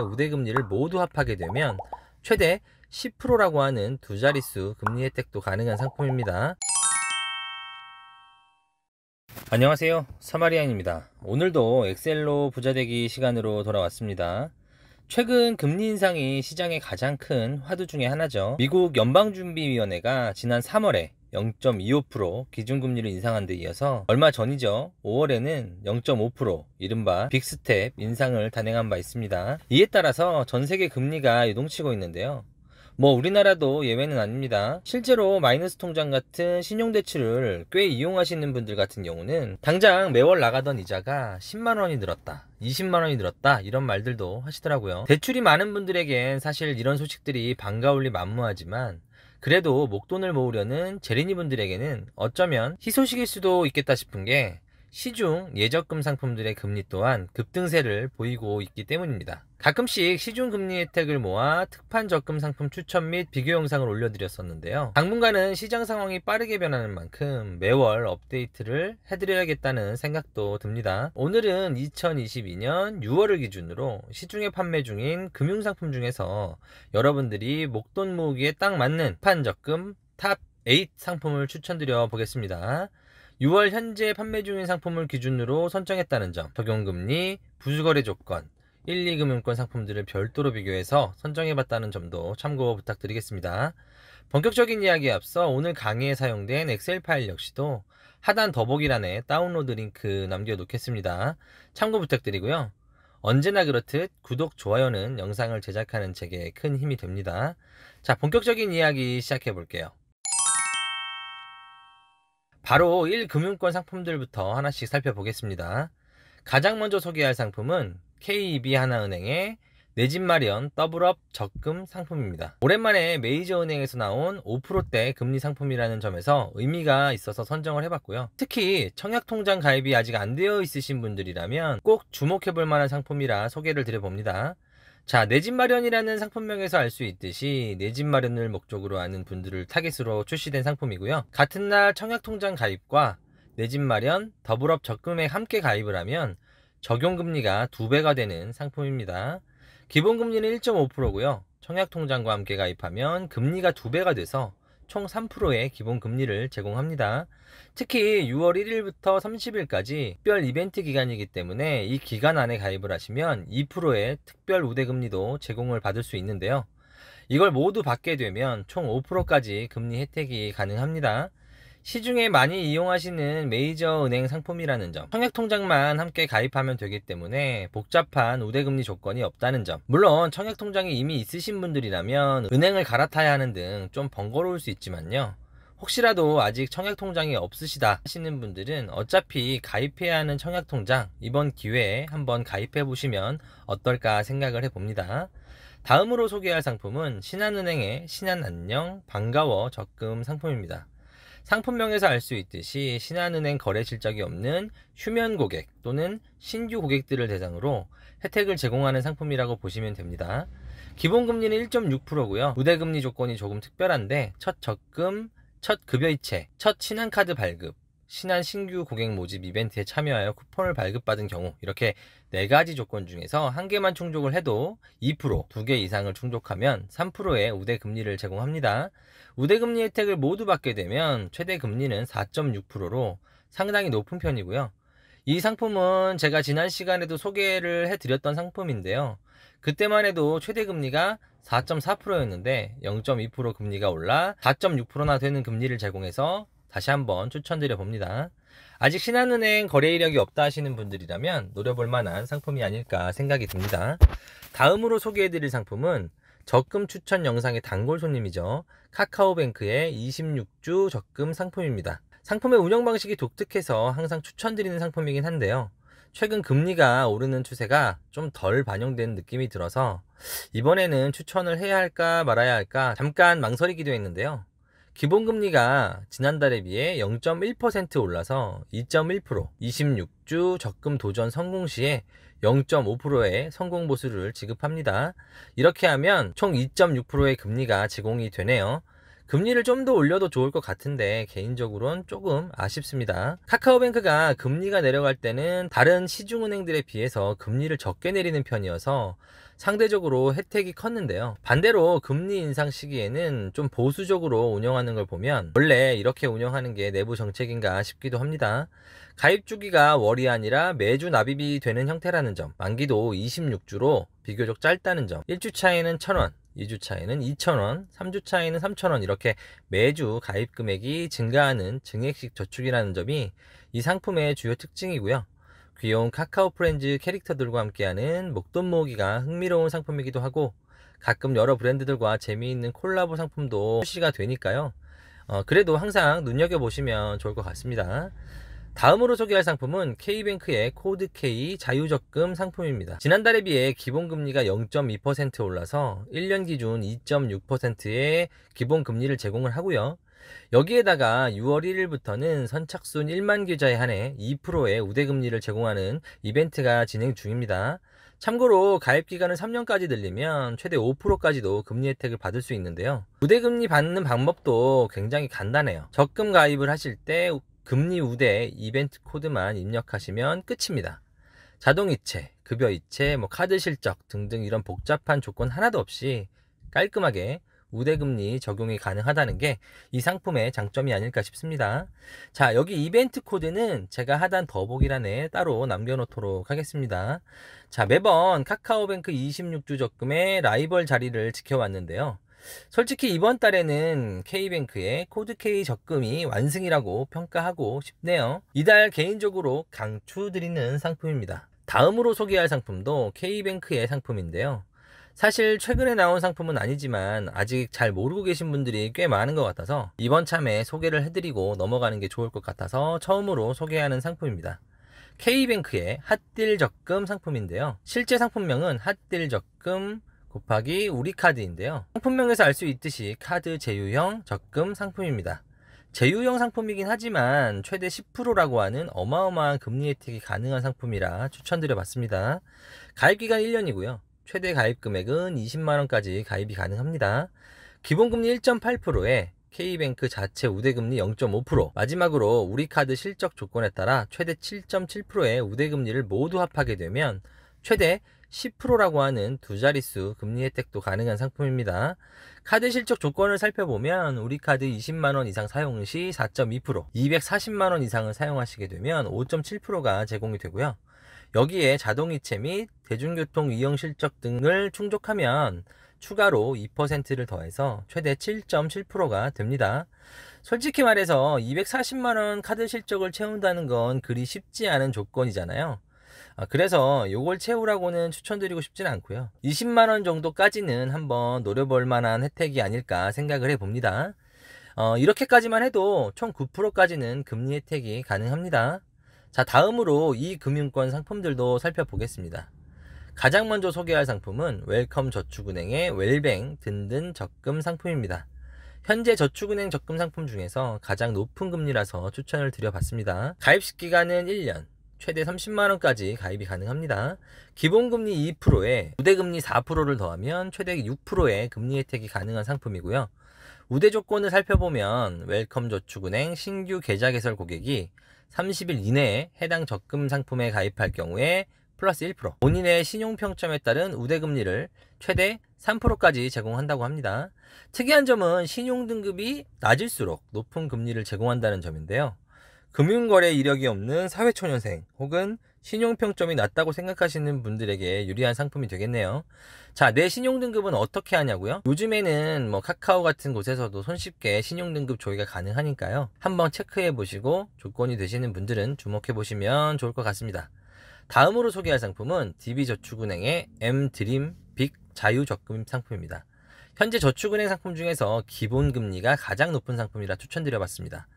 우대금리를 모두 합하게 되면 최대 10%라고 하는 두 자릿수 금리 혜택도 가능한 상품입니다. 안녕하세요, 사마리안입니다. 오늘도 엑셀로 부자되기 시간으로 돌아왔습니다. 최근 금리 인상이 시장의 가장 큰 화두 중에 하나죠. 미국 연방준비위원회가 지난 3월에 0.25% 기준금리를 인상한 데 이어서 얼마 전이죠, 5월에는 0.5% 이른바 빅스텝 인상을 단행한 바 있습니다. 이에 따라서 전 세계 금리가 요동치고 있는데요, 우리나라도 예외는 아닙니다. 실제로 마이너스 통장 같은 신용대출을 꽤 이용하시는 분들 같은 경우는 당장 매월 나가던 이자가 10만원이 늘었다, 20만원이 늘었다, 이런 말들도 하시더라고요. 대출이 많은 분들에겐 사실 이런 소식들이 반가울 리 만무하지만 그래도 목돈을 모으려는 재린이 분들에게는 어쩌면 희소식일 수도 있겠다 싶은 게 시중 예적금 상품들의 금리 또한 급등세를 보이고 있기 때문입니다. 가끔씩 시중 금리 혜택을 모아 특판 적금 상품 추천 및 비교 영상을 올려드렸었는데요. 당분간은 시장 상황이 빠르게 변하는 만큼 매월 업데이트를 해드려야겠다는 생각도 듭니다. 오늘은 2022년 6월을 기준으로 시중에 판매 중인 금융상품 중에서 여러분들이 목돈 모으기에 딱 맞는 특판 적금 탑 8 상품을 추천드려 보겠습니다. 6월 현재 판매 중인 상품을 기준으로 선정했다는 점, 적용금리, 부수거래 조건, 1, 2금융권 상품들을 별도로 비교해서 선정해봤다는 점도 참고 부탁드리겠습니다. 본격적인 이야기에 앞서 오늘 강의에 사용된 엑셀 파일 역시도 하단 더보기란에 다운로드 링크 남겨놓겠습니다. 참고 부탁드리고요. 언제나 그렇듯 구독, 좋아요는 영상을 제작하는 제게 큰 힘이 됩니다. 자, 본격적인 이야기 시작해볼게요. 바로 1금융권 상품들부터 하나씩 살펴보겠습니다. 가장 먼저 소개할 상품은 KEB하나은행의 내 집 마련 더블업 적금 상품입니다. 오랜만에 메이저 은행에서 나온 5%대 금리 상품이라는 점에서 의미가 있어서 선정을 해봤고요. 특히 청약통장 가입이 아직 안 되어 있으신 분들이라면 꼭 주목해볼 만한 상품이라 소개를 드려봅니다. 자, 내 집 마련이라는 상품명에서 알 수 있듯이 내 집 마련을 목적으로 하는 분들을 타깃으로 출시된 상품이고요. 같은 날 청약통장 가입과 내 집 마련 더블업 적금에 함께 가입을 하면 적용금리가 2배가 되는 상품입니다. 기본금리는 1.5%고요. 청약통장과 함께 가입하면 금리가 2배가 돼서 총 3%의 기본금리를 제공합니다. 특히 6월 1일부터 30일까지 특별 이벤트 기간이기 때문에 이 기간 안에 가입을 하시면 2%의 특별 우대금리도 제공을 받을 수 있는데요. 이걸 모두 받게 되면 총 5%까지 금리 혜택이 가능합니다. 시중에 많이 이용하시는 메이저 은행 상품이라는 점, 청약통장만 함께 가입하면 되기 때문에 복잡한 우대금리 조건이 없다는 점, 물론 청약통장이 이미 있으신 분들이라면 은행을 갈아타야 하는 등 좀 번거로울 수 있지만요, 혹시라도 아직 청약통장이 없으시다 하시는 분들은 어차피 가입해야 하는 청약통장 이번 기회에 한번 가입해 보시면 어떨까 생각을 해봅니다. 다음으로 소개할 상품은 신한은행의 신한안녕 반가워 적금 상품입니다. 상품명에서 알 수 있듯이 신한은행 거래 실적이 없는 휴면 고객 또는 신규 고객들을 대상으로 혜택을 제공하는 상품이라고 보시면 됩니다. 기본금리는 1.6%고요. 우대금리 조건이 조금 특별한데 첫 적금, 첫 급여이체, 첫 신한카드 발급, 신한 신규 고객 모집 이벤트에 참여하여 쿠폰을 발급받은 경우, 이렇게 4가지 조건 중에서 한 개만 충족을 해도 2%, 2개 이상을 충족하면 3%의 우대금리를 제공합니다. 우대금리 혜택을 모두 받게 되면 최대 금리는 4.6%로 상당히 높은 편이고요. 이 상품은 제가 지난 시간에도 소개를 해드렸던 상품인데요. 그때만 해도 최대 금리가 4.4%였는데 0.2% 금리가 올라 4.6%나 되는 금리를 제공해서 다시 한번 추천드려 봅니다. 아직 신한은행 거래 이력이 없다 하시는 분들이라면 노려볼 만한 상품이 아닐까 생각이 듭니다. 다음으로 소개해드릴 상품은 적금 추천 영상의 단골 손님이죠. 카카오뱅크의 26주 적금 상품입니다. 상품의 운영 방식이 독특해서 항상 추천드리는 상품이긴 한데요, 최근 금리가 오르는 추세가 좀 덜 반영된 느낌이 들어서 이번에는 추천을 해야 할까 말아야 할까 잠깐 망설이기도 했는데요. 기본금리가 지난달에 비해 0.1% 올라서 2.1%, 26주 적금 도전 성공 시에 0.5%의 성공 보수를 지급합니다. 이렇게 하면 총 2.6%의 금리가 제공이 되네요. 금리를 좀 더 올려도 좋을 것 같은데 개인적으로는 조금 아쉽습니다. 카카오뱅크가 금리가 내려갈 때는 다른 시중은행들에 비해서 금리를 적게 내리는 편이어서 상대적으로 혜택이 컸는데요. 반대로 금리 인상 시기에는 좀 보수적으로 운영하는 걸 보면 원래 이렇게 운영하는 게 내부 정책인가 싶기도 합니다. 가입 주기가 월이 아니라 매주 납입이 되는 형태라는 점, 만기도 26주로 비교적 짧다는 점, 1주 차에는 1,000원, 2주 차에는 2,000원, 3주 차에는 3,000원 이렇게 매주 가입 금액이 증가하는 증액식 저축이라는 점이 이 상품의 주요 특징이고요. 귀여운 카카오 프렌즈 캐릭터들과 함께하는 목돈 모으기가 흥미로운 상품이기도 하고 가끔 여러 브랜드들과 재미있는 콜라보 상품도 출시가 되니까요. 그래도 항상 눈여겨보시면 좋을 것 같습니다. 다음으로 소개할 상품은 K뱅크의 코드K 자유적금 상품입니다. 지난달에 비해 기본금리가 0.2% 올라서 1년 기준 2.6%의 기본금리를 제공을 하고요. 여기에다가 6월 1일부터는 선착순 1만 계좌에 한해 2%의 우대금리를 제공하는 이벤트가 진행 중입니다. 참고로 가입기간을 3년까지 늘리면 최대 5%까지도 금리 혜택을 받을 수 있는데요. 우대금리 받는 방법도 굉장히 간단해요. 적금 가입을 하실 때 금리 우대 이벤트 코드만 입력하시면 끝입니다. 자동이체, 급여이체, 카드 실적 등등 이런 복잡한 조건 하나도 없이 깔끔하게 우대금리 적용이 가능하다는 게 이 상품의 장점이 아닐까 싶습니다. 자, 여기 이벤트 코드는 제가 하단 더보기란에 따로 남겨놓도록 하겠습니다. 자, 매번 카카오뱅크 26주 적금의 라이벌 자리를 지켜왔는데요. 솔직히 이번 달에는 K뱅크의 코드K 적금이 완승이라고 평가하고 싶네요. 이달 개인적으로 강추드리는 상품입니다. 다음으로 소개할 상품도 K뱅크의 상품인데요. 사실 최근에 나온 상품은 아니지만 아직 잘 모르고 계신 분들이 꽤 많은 것 같아서 이번 참에 소개를 해드리고 넘어가는 게 좋을 것 같아서 처음으로 소개하는 상품입니다. K뱅크의 핫딜 적금 상품인데요. 실제 상품명은 핫딜 적금 곱하기 우리카드인데요. 상품명에서 알 수 있듯이 카드 제휴형 적금 상품입니다. 제휴형 상품이긴 하지만 최대 10%라고 하는 어마어마한 금리 혜택이 가능한 상품이라 추천드려 봤습니다. 가입기간 1년이고요. 최대 가입 금액은 20만원까지 가입이 가능합니다. 기본금리 1.8%에 K뱅크 자체 우대금리 0.5%, 마지막으로 우리카드 실적 조건에 따라 최대 7.7%의 우대금리를 모두 합하게 되면 최대 10%라고 하는 두 자릿수 금리 혜택도 가능한 상품입니다. 카드 실적 조건을 살펴보면 우리카드 20만원 이상 사용 시 4.2%, 240만원 이상을 사용하시게 되면 5.7%가 제공이 되고요. 여기에 자동이체 및 대중교통 이용 실적 등을 충족하면 추가로 2%를 더해서 최대 7.7%가 됩니다. 솔직히 말해서 240만원 카드 실적을 채운다는 건 그리 쉽지 않은 조건이잖아요. 그래서 요걸 채우라고는 추천드리고 싶진 않고요. 20만원 정도까지는 한번 노려볼 만한 혜택이 아닐까 생각을 해봅니다. 이렇게까지만 해도 총 9%까지는 금리 혜택이 가능합니다. 자, 다음으로 이 금융권 상품들도 살펴보겠습니다. 가장 먼저 소개할 상품은 웰컴 저축은행의 웰뱅 든든 적금 상품입니다. 현재 저축은행 적금 상품 중에서 가장 높은 금리라서 추천을 드려봤습니다. 가입식 기간은 1년, 최대 30만원까지 가입이 가능합니다. 기본금리 2%에 우대금리 4%를 더하면 최대 6%의 금리 혜택이 가능한 상품이고요. 우대 조건을 살펴보면 웰컴 저축은행 신규 계좌 개설 고객이 30일 이내에 해당 적금 상품에 가입할 경우에 플러스 1%, 본인의 신용평점에 따른 우대금리를 최대 3%까지 제공한다고 합니다. 특이한 점은 신용등급이 낮을수록 높은 금리를 제공한다는 점인데요. 금융거래 이력이 없는 사회초년생 혹은 신용평점이 낮다고 생각하시는 분들에게 유리한 상품이 되겠네요. 자, 내 신용등급은 어떻게 하냐고요? 요즘에는 카카오 같은 곳에서도 손쉽게 신용등급 조회가 가능하니까요. 한번 체크해 보시고 조건이 되시는 분들은 주목해 보시면 좋을 것 같습니다. 다음으로 소개할 상품은 DB저축은행의 M드림 빅 자유적금 상품입니다. 현재 저축은행 상품 중에서 기본금리가 가장 높은 상품이라 추천드려봤습니다.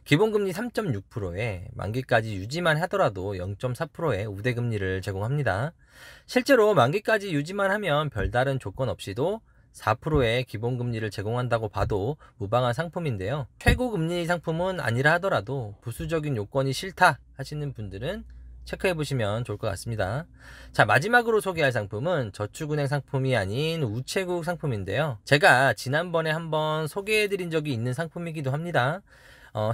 기본금리 3.6%에 만기까지 유지만 하더라도 0.4%의 우대금리를 제공합니다. 실제로 만기까지 유지만 하면 별다른 조건 없이도 4%의 기본금리를 제공한다고 봐도 무방한 상품인데요. 최고금리 상품은 아니라 하더라도 부수적인 요건이 싫다 하시는 분들은 체크해 보시면 좋을 것 같습니다. 자, 마지막으로 소개할 상품은 저축은행 상품이 아닌 우체국 상품인데요. 제가 지난번에 한번 소개해 드린 적이 있는 상품이기도 합니다.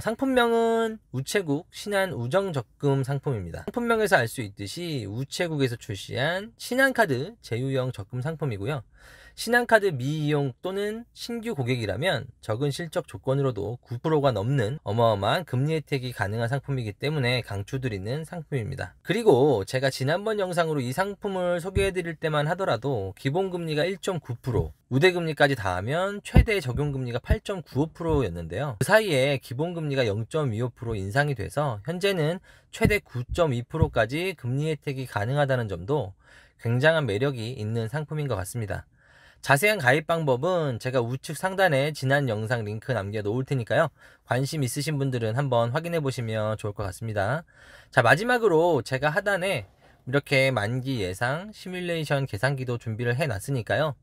상품명은 우체국 신한우정적금 상품입니다. 상품명에서 알 수 있듯이 우체국에서 출시한 신한카드 제휴형 적금 상품이고요. 신한카드 미이용 또는 신규 고객이라면 적은 실적 조건으로도 9%가 넘는 어마어마한 금리 혜택이 가능한 상품이기 때문에 강추드리는 상품입니다. 그리고 제가 지난번 영상으로 이 상품을 소개해드릴 때만 하더라도 기본금리가 1.9%, 우대금리까지 다하면 최대 적용금리가 8.95%였는데요. 그 사이에 기본금리가 0.25% 인상이 돼서 현재는 최대 9.2%까지 금리 혜택이 가능하다는 점도 굉장한 매력이 있는 상품인 것 같습니다. 자세한 가입 방법은 제가 우측 상단에 지난 영상 링크 남겨 놓을 테니까요. 관심 있으신 분들은 한번 확인해 보시면 좋을 것 같습니다. 자, 마지막으로 제가 하단에 이렇게 만기 예상 시뮬레이션 계산기도 준비를 해 놨으니까요.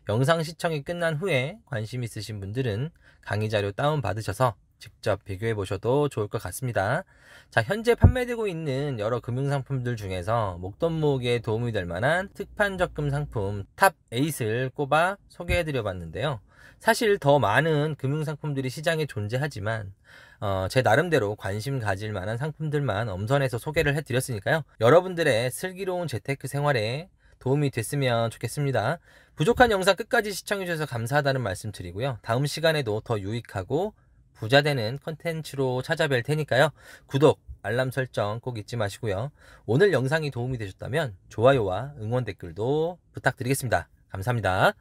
영상 시청이 끝난 후에 관심 있으신 분들은 강의 자료 다운 받으셔서 직접 비교해 보셔도 좋을 것 같습니다. 자, 현재 판매되고 있는 여러 금융상품들 중에서 목돈 모으기에 도움이 될 만한 특판 적금 상품 탑 8을 꼽아 소개해 드려 봤는데요. 사실 더 많은 금융상품들이 시장에 존재하지만 제 나름대로 관심 가질 만한 상품들만 엄선해서 소개를 해 드렸으니까요. 여러분들의 슬기로운 재테크 생활에 도움이 됐으면 좋겠습니다. 부족한 영상 끝까지 시청해 주셔서 감사하다는 말씀 드리고요. 다음 시간에도 더 유익하고 부자되는 컨텐츠로 찾아뵐 테니까요. 구독, 알람 설정 꼭 잊지 마시고요. 오늘 영상이 도움이 되셨다면 좋아요와 응원 댓글도 부탁드리겠습니다. 감사합니다.